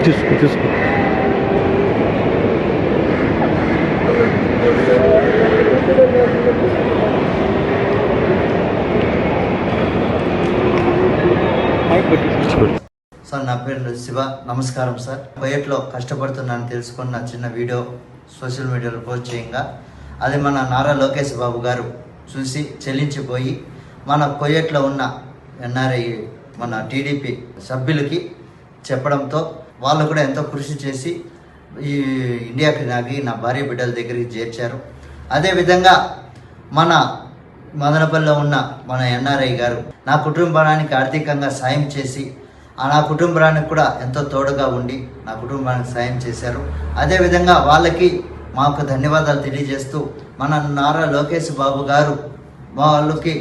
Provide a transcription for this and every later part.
తీసుకో తీసుకో. సార్ నా పేరు శివ. నమస్కారం సార్. కొయ్యట్లో కష్టపడుతున్నాను తెలుసుకొని నా చిన్న వీడియో సోషల్ మీడియాలో పోస్ట్ చేయంగా అది మన నారా లోకేష్ బాబు గారు చూసి చెల్లించిపోయి మన కొయ్యట్లో ఉన్న ఎన్ఆర్ఐ మన టీడీపీ సభ్యులకి చెప్పడంతో వాళ్ళు కూడా ఎంతో కృషి చేసి ఈ ఇండియాకి నా భార్య బిడ్డల దగ్గరికి చేర్చారు. అదేవిధంగా మన మదనపల్లిలో ఉన్న మన ఎన్ఆర్ఐ గారు నా కుటుంబానికి ఆర్థికంగా సాయం చేసి నా కుటుంబానికి కూడా ఎంతో తోడుగా ఉండి నా కుటుంబానికి సాయం చేశారు. అదేవిధంగా వాళ్ళకి మాకు ధన్యవాదాలు తెలియజేస్తూ మన నారా లోకేష్ బాబు గారు వాళ్ళకి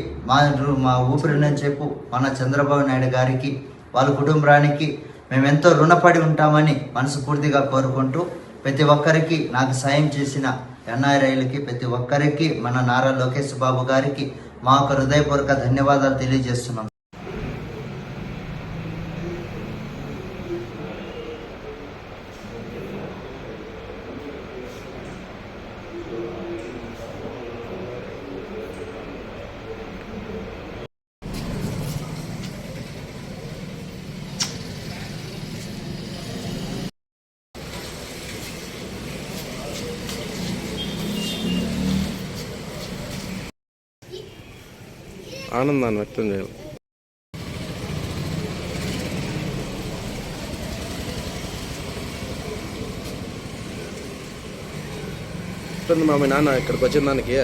మా ఊపిరిని చెప్పు మన చంద్రబాబు నాయుడు గారికి వాళ్ళ కుటుంబానికి మేము ఎంతో రుణపడి ఉంటామని మనస్ఫూర్తిగా కోరుకుంటూ ప్రతి ఒక్కరికి నాకు సాయం చేసిన ఎన్ఆర్ఐలకి ప్రతి ఒక్కరికి మన నారా లోకేష్ బాబు గారికి మా యొక్క హృదయపూర్వక ధన్యవాదాలు తెలియజేస్తున్నాం. ఆనందాన్ని వ్యక్తం చేయాలి. మా నాన్న ఇక్కడికి వచ్చిన దానికి